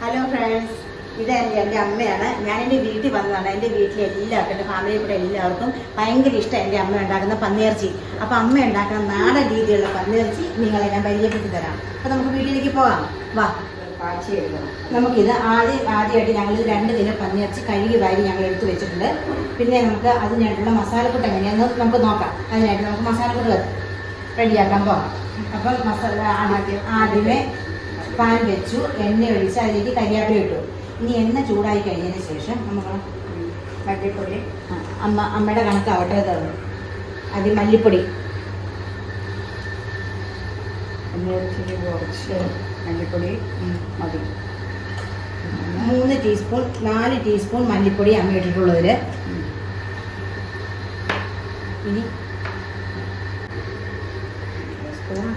Hello friends, ഇത് എൻ്റെ അമ്മയാണ്. ഞാൻ എൻ്റെ വീട്ടിൽ വന്നതാണ്. എൻ്റെ വീട്ടിൽ എല്ലാവർക്കും, എൻ്റെ ഫാമിലിയിൽ കൂടെ എല്ലാവർക്കും ഭയങ്കര ഇഷ്ടം എൻ്റെ അമ്മ ഉണ്ടാക്കുന്ന പന്നിയിറച്ചി. അപ്പോൾ അമ്മ ഉണ്ടാക്കുന്ന നാടൻ രീതിയിലുള്ള പന്നിയിറച്ചി നിങ്ങളെ ഞാൻ പരിചയപ്പെടുത്തി തരാം. അപ്പോൾ നമുക്ക് വീട്ടിലേക്ക് പോകാം. വാ, കാഴ്ച എഴുതണം. നമുക്കിത് ആദ്യമായിട്ട് ഞങ്ങളിത് 2 കിലോ പന്നിയിറച്ചി കഴുകി വാരി ഞങ്ങൾ എടുത്ത് വെച്ചിട്ടുണ്ട്. പിന്നെ നമുക്ക് അതിനായിട്ടുള്ള മസാലക്കൂട്ട് എങ്ങനെയാണെന്ന് നമുക്ക് നോക്കാം. അതിനായിട്ട് നമുക്ക് മസാലക്കൂട്ട് റെഡിയാക്കാൻ പോകാം. അപ്പം ആദ്യമേ പാൻ വെച്ചു, എണ്ണ ഒഴിച്ച് അതിലേക്ക് കരിയാപ്പില ഇട്ടു. ഇനി എണ്ണ ചൂടായി കഴിഞ്ഞതിന് ശേഷം നമുക്ക് മല്ലിപ്പൊടി, അമ്മയുടെ കണക്കാവട്ടെ, അത് മല്ലിപ്പൊടി കുറച്ച് മല്ലിപ്പൊടി മതി. 3 ടീസ്പൂൺ 4 ടീസ്പൂൺ മല്ലിപ്പൊടി അമ്മ ഇട്ടിട്ടുള്ളതിൽ. ഇനി സ്പൂൺ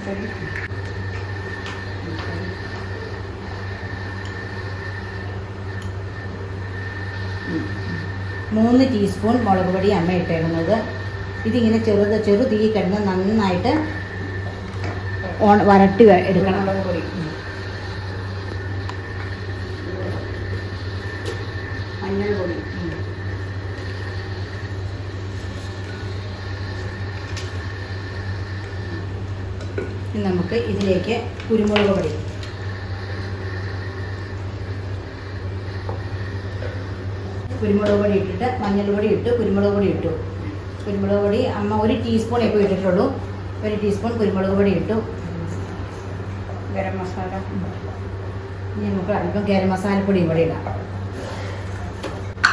3 ടീസ്പൂൺ മുളക് പൊടി അമ്മ ഇട്ടേക്കുന്നത്. ഇതിങ്ങനെ ചെറു തീ കിടന്ന് നന്നായിട്ട് വരട്ടി എടുക്കണം. മുളക് പൊടി, മഞ്ഞൾപ്പൊടി, നമുക്ക് ഇതിലേക്ക് കുരുമുളക് പൊടി, ഇട്ടിട്ട് മഞ്ഞൾപ്പൊടി ഇട്ട് കുരുമുളക് പൊടി ഇട്ടു. കുരുമുളക് പൊടി അമ്മ 1 ടീസ്പൂൺ ഇപ്പോൾ ഇട്ടിട്ടുള്ളൂ. 1 ടീസ്പൂൺ കുരുമുളക് പൊടി ഇട്ടു. ഗരം മസാല, ഇനി നമുക്ക് അല്പം ഗരം മസാലപ്പൊടിയും കൂടി ഇടാം.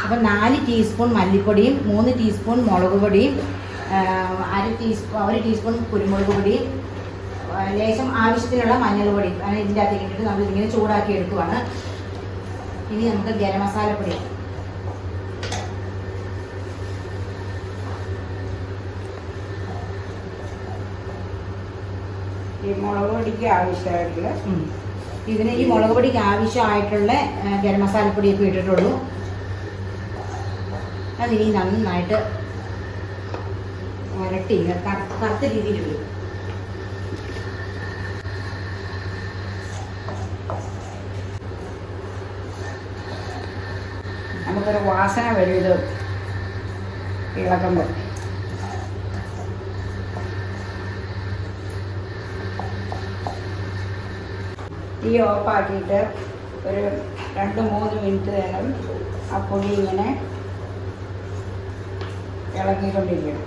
അപ്പം 4 ടീസ്പൂൺ മല്ലിപ്പൊടിയും 3 ടീസ്പൂൺ മുളക് പൊടിയും 1 ടീസ്പൂൺ കുരുമുളക് പൊടിയും ലേശം ആവശ്യത്തിനുള്ള മഞ്ഞൾപ്പൊടി ഇതിൻ്റെ അകത്തേക്ക് ഇട്ടിട്ട് നമ്മളിങ്ങനെ ചൂടാക്കി എടുക്കുവാണ്. ഇനി നമുക്ക് ഗരം മസാലപ്പൊടി, ഈ മുളക് പൊടിക്ക് ആവശ്യമായിട്ടുള്ള ഈ മുളക് പൊടിക്ക് ആവശ്യമായിട്ടുള്ള ഗരം മസാലപ്പൊടിയൊക്കെ ഇട്ടിട്ടുള്ളൂ. അതിനി നന്നായിട്ട് വരട്ടി കറുത്ത രീതിയിൽ വരും. നമുക്കൊരു വാസന വരും ഇത് ഇളക്കുമ്പോൾ. തീ ഓഫാക്കിയിട്ട് ഒരു 2-3 മിനിറ്റ് നേരം ആ പൊടി ഇങ്ങനെ ഇളക്കിക്കൊണ്ടിരിക്കണം.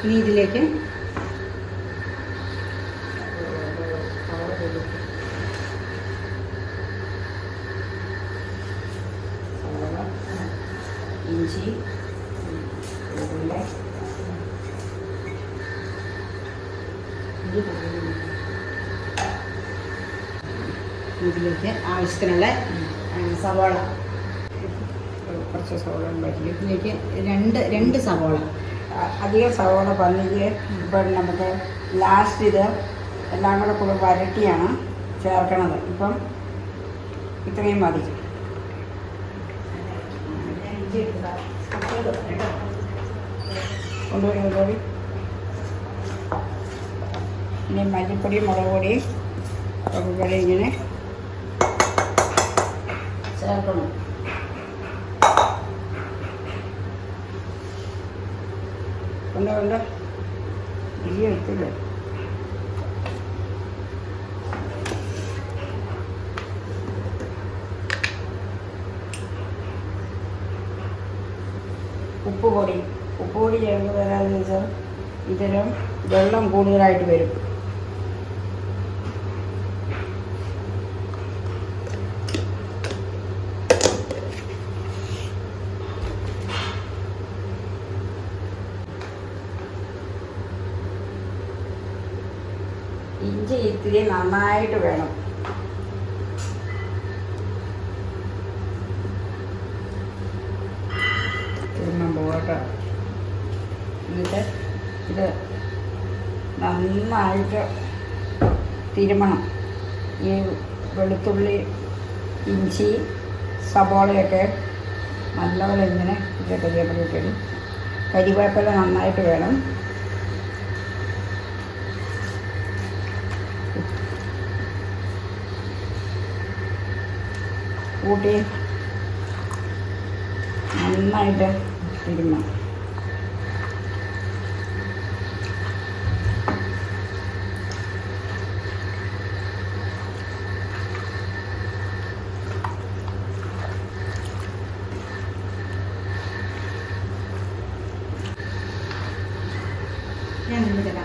ഇനി ഇതിലേക്ക് ഇഞ്ചി, ഇതിലേക്ക് ആവശ്യത്തിനുള്ള സവാള, കുറച്ച് സവാള ഉണ്ടാക്കി. ഇതിലേക്ക് രണ്ട് സവാള, അധികം സവാള പന്നിക്ക് ഇപ്പം നമുക്ക് ലാസ്റ്റ് ഇത് എല്ലാം കൂടെ വരട്ടിയാണ് ചേർക്കണത്. ഇപ്പം ഇത്രയും മതി. കൊണ്ടുവരുന്നത് ഇനി മല്ലിപ്പൊടി, മുളക് പൊടി ഒക്കെ ഇങ്ങനെ ചേർക്കണം. കൊണ്ട് ഈ എടുത്തില്ല. ഉപ്പുപൊടി ചേർന്ന് തരാമെന്ന് വെച്ചാൽ ഇതിലും വെള്ളം കൂടുതലായിട്ട് വരും. ഇഞ്ചി ഇത്തിരി നന്നായിട്ട് വേണം. പോകട്ടോ. എന്നിട്ട് ഇത് നന്നായിട്ട് തിരുമണം. ഈ വെളുത്തുള്ളി, ഇഞ്ചി, സബോളയൊക്കെ നല്ലപോലെ ഇങ്ങനെ കരിവേപ്പില കരിവേപ്പില നന്നായിട്ട് വേണം. കൂട്ടി നന്നായിട്ട് തിരുമണം. ഞാൻ നിന്നിട്ടില്ല.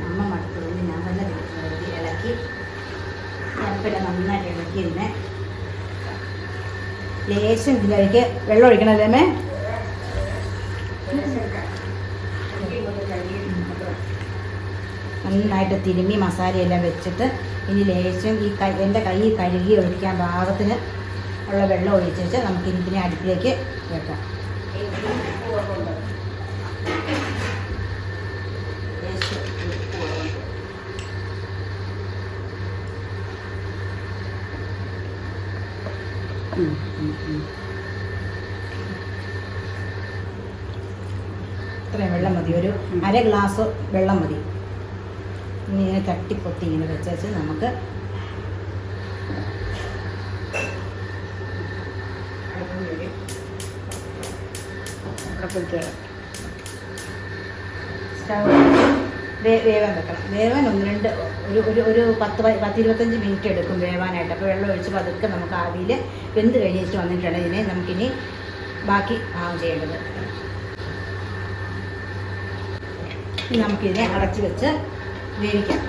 അമ്മ മടുത്തതിന് ഞാൻ തന്നെ ഇളക്കി ഞപ്പെല്ലാം നന്നായിട്ട് ഇളക്കി ഇതിനെ ലേശം ഇതിലേക്ക് വെള്ളം ഒഴിക്കണല്ലേ? നന്നായിട്ട് തിരുമ്മി മസാലയെല്ലാം വെച്ചിട്ട് ഇനി ലേശം ഈ എൻ്റെ കൈ കഴുകി ഒഴിക്കാൻ പാകത്തിന് ഉള്ള വെള്ളം ഒഴിച്ചിട്ട് നമുക്ക് ഇതിനെ അടുപ്പിലേക്ക് വെക്കാം. ഇത്രയും വെള്ളം മതി, ഒരു അര ഗ്ലാസ് വെള്ളം മതി. ഇനി ഇങ്ങനെ തട്ടിപ്പൊത്തി ഇങ്ങനെ വെച്ച് നമുക്ക് സ്റ്റവ് വേവാൻ വെക്കണം. വേവാൻ ഒരു 10-25 മിനിറ്റ് എടുക്കും വേവാനായിട്ട്. അപ്പോൾ വെള്ളം ഒഴിച്ച് പതുക്കെ നമുക്ക് ആവിയിൽ വെന്ത് കഴിഞ്ഞിട്ട് വന്നിട്ടുണ്ട്. ഇതിനെ നമുക്കിനി ബാക്കി പാകം ചെയ്യേണ്ടത്. ഇനി നമുക്കിതിനെ അടച്ച് വെച്ച് വേവിക്കാം.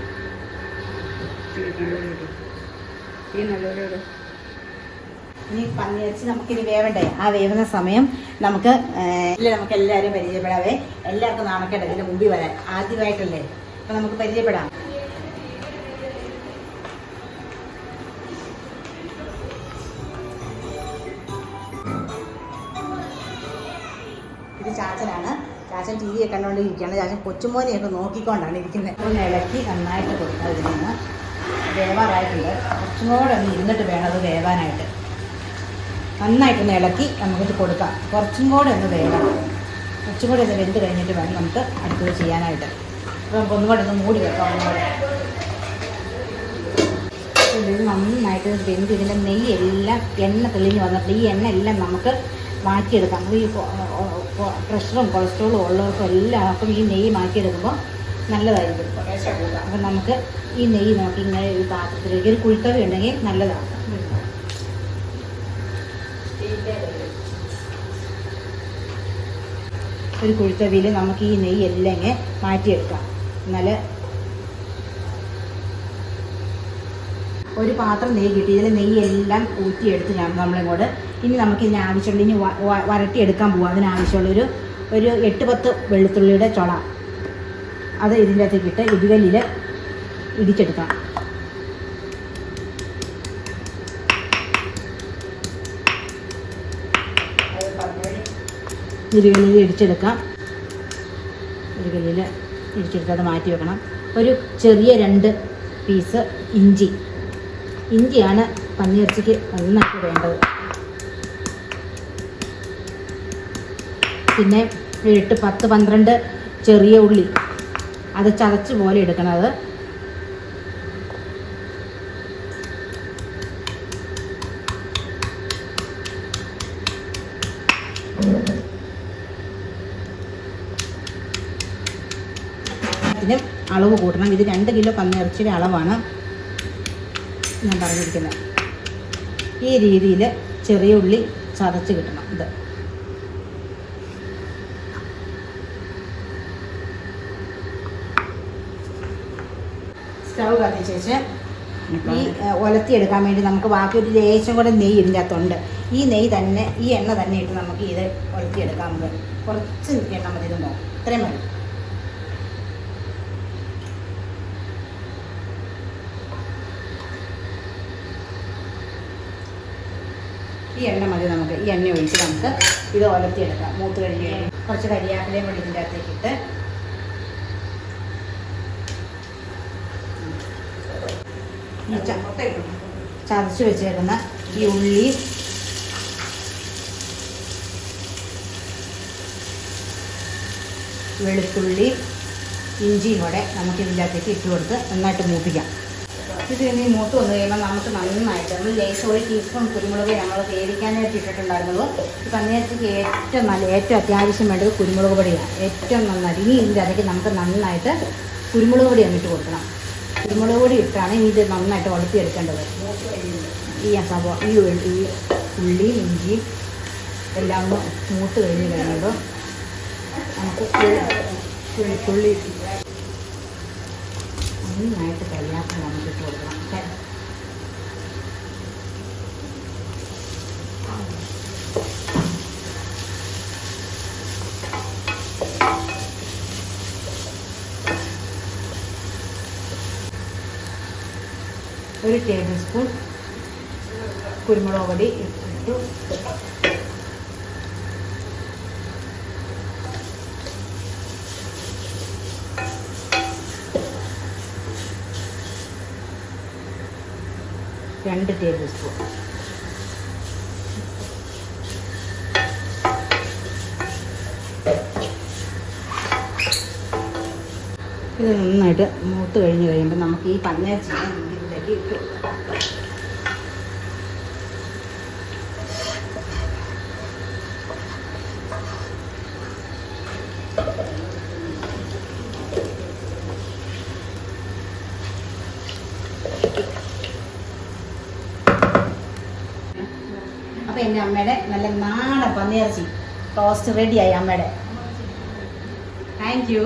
ഇനി പന്നിയിറച്ചി നമുക്കിനി വേവണ്ടേ? ആ വേവുന്ന സമയം നമുക്ക് എല്ലാവരും പരിചയപ്പെടാവേ. എല്ലാവർക്കും നാണക്കേട് ഇതിൻ്റെ മുമ്പിൽ വരാൻ ആദ്യമായിട്ടല്ലേ, അപ്പം നമുക്ക് പരിചയപ്പെടാം. ഇത് ചാച്ചനാണ്. ചാച്ചൻ ടി വി ഒക്കെ കണ്ടുകൊണ്ടിരിക്കുകയാണ്. ചാച്ചൻ കൊച്ചുമോനെയൊക്കെ നോക്കിക്കൊണ്ടാണ് ഇരിക്കുന്നത്. ഒന്ന് ഇളക്കി നന്നായിട്ട് കൊടുക്കുക. ഇതിൽ നിന്ന് വേവാറായിട്ടുണ്ട്. കുറച്ചും കൂടെ ഒന്ന് ഇരുന്നിട്ട് വേണം അത് വേവാനായിട്ട്. നന്നായിട്ടൊന്ന് ഇളക്കി നമുക്കിത് കൊടുക്കാം. കുറച്ചും കൂടെ ഒന്ന് വേവണം. കുറച്ചും കൂടെ ഒന്ന് വെന്ത് കഴിഞ്ഞിട്ട് വേണം നമുക്ക് അടുത്തത് ചെയ്യാനായിട്ട്. അപ്പോൾ നമുക്ക് ഒന്നും കൂടെ ഒന്ന് മൂടി വെക്കാം. ഇത് നന്നായിട്ട് വെന്ത് ഇതിൻ്റെ നെയ്യെല്ലാം എണ്ണ തെളിഞ്ഞ് വന്നിട്ട് ഈ എണ്ണ എല്ലാം നമുക്ക് മാറ്റിയെടുക്കാം. ഈ പ്രഷറും കൊളസ്ട്രോളും ഉള്ളവർക്കും എല്ലാവർക്കും ഈ നെയ്യ് മാറ്റിയെടുക്കുമ്പോൾ നല്ലതായിരിക്കും. അപ്പം നമുക്ക് ഈ നെയ്യ് നമുക്ക് ഇങ്ങനെ ഒരു പാത്രത്തിലേക്ക് ഒരു കുഴിത്തവി ഉണ്ടെങ്കിൽ നല്ലതാണ്. ഒരു കുഴിത്തവിയിൽ നമുക്ക് ഈ നെയ്യ് എല്ലാം ഇങ്ങനെ മാറ്റിയെടുക്കാം. എന്നാൽ ഒരു പാത്രം നെയ്യ് കിട്ടി. ഇതിൽ നെയ്യെല്ലാം ഊറ്റിയെടുത്ത് നമ്മളിങ്ങോട്ട് ഇനി നമുക്കിതിന് ആവശ്യമുള്ള ഇനി വരട്ടിയെടുക്കാൻ പോവാം. അതിനാവശ്യമുള്ളൊരു 8-10 വെളുത്തുള്ളിയുടെ ചുള അത് ഇതിൻ്റെ അകത്തേക്ക് ഇട്ട് ഇടികല്ലിൽ ഇടിച്ചെടുക്കാം. ഇടികല്ലിൽ ഇടിച്ചെടുക്കാം. ഇടികല്ലിൽ ഇടിച്ചെടുത്ത് അത് മാറ്റി വെക്കണം. ഒരു ചെറിയ 2 പീസ് ഇഞ്ചിയാണ് പന്നിയിറച്ചിക്ക് നന്നായിട്ട് വേണ്ടത്. പിന്നെ 8-10-12 ചെറിയ ഉള്ളി അത് ചതച്ച് പോലെ എടുക്കണത്. ഇതിനും അളവ് കൂട്ടണം. ഇത് 2 കിലോ പന്നിയിറച്ചിയുടെ അളവാണ് ഞാൻ പറഞ്ഞിരിക്കുന്നത്. ഈ രീതിയിൽ ചെറിയ ഉള്ളി ചതച്ച് കിട്ടണം. ഇത് സ്റ്റവ് കത്തിച്ച് വെച്ച് ഈ ഒലത്തിയെടുക്കാൻ വേണ്ടി നമുക്ക് ബാക്കി ഒരു ലേശം കൂടെ നെയ്യ് ഇതിൻ്റെ അകത്തുണ്ട്. ഈ നെയ്യ് തന്നെ ഈ എണ്ണ തന്നെ ഇട്ട് നമുക്ക് ഇത് ഒലത്തിയെടുക്കാം. നമുക്ക് കുറച്ച് എണ്ണ മതി. ഇതുണ്ടോ? ഇത്രയും മതി. ഈ എണ്ണ മതി നമുക്ക്. ഈ എണ്ണ ഒഴിച്ച് നമുക്ക് ഇത് ഒലത്തിയെടുക്കാം. മൂത്ത് കഴിഞ്ഞ് കുറച്ച് കരിയാപ്പിലയും കൂടി ഇതിൻ്റെ അകത്തേക്ക് ഇട്ട് ഈ ചതച്ച് വെച്ചേക്കുന്ന ഈ ഉള്ളി, വെളുത്തുള്ളി, ഇഞ്ചിയും കൂടെ നമുക്ക് ഇതിനകത്തേക്ക് ഇട്ട് കൊടുത്ത് നന്നായിട്ട് മൂപ്പിക്കാം. ഇത് ഇനി മൂത്ത് വന്നു കഴിയുമ്പോൾ നമുക്ക് നന്നായിട്ട് നമ്മൾ ലേശം 1 ടീസ്പൂൺ കുരുമുളക് ഞങ്ങൾ വേവിക്കാനായിട്ട് ഇട്ടിട്ടുണ്ടായിരുന്നത്. ഈ പന്നിയിറച്ചിക്ക് ഏറ്റവും അത്യാവശ്യം വേണ്ടത് കുരുമുളക് പൊടിയാണ്. ഏറ്റവും നന്നായിട്ട് ഇനി ഇതിൻ്റെ അതിലേക്ക് നമുക്ക് നന്നായിട്ട് കുരുമുളക് പൊടി അങ്ങോട്ട് കൊടുക്കണം. കുരുമുളക് പൊടി ഇട്ടാണ് ഇനി ഇത് നന്നായിട്ട് ഉടത്തിയെടുക്കേണ്ടത്. ഈ ഉള്ളി, ഇഞ്ചി എല്ലാം ഒന്ന് മൂത്ത് കഴിഞ്ഞ് കഴിയുമ്പോൾ നമുക്ക് വെളുത്തുള്ളി നന്നായിട്ട് കരിയാപ്പം നമുക്ക് ഇട്ട് കൊടുക്കണം. ഒരു ടേബിൾ സ്പൂൺ കുരുമുളക് പൊടി ഇട്ടു. രണ്ട് ടേബിൾ സ്പൂൺ ഇത് നന്നായിട്ട് മൂത്ത് കഴിഞ്ഞ് കഴിയുമ്പോൾ നമുക്ക് ഈ പന്നിയിറച്ചി ഇതിലേക്ക് ഇട്ട് കൊടുക്കാം. അപ്പോൾ എൻ്റെ അമ്മയുടെ നല്ല നാടൻ പന്നിയിറച്ചി ടോസ്റ്റ് റെഡിയായി അമ്മയുടെ. Thank you.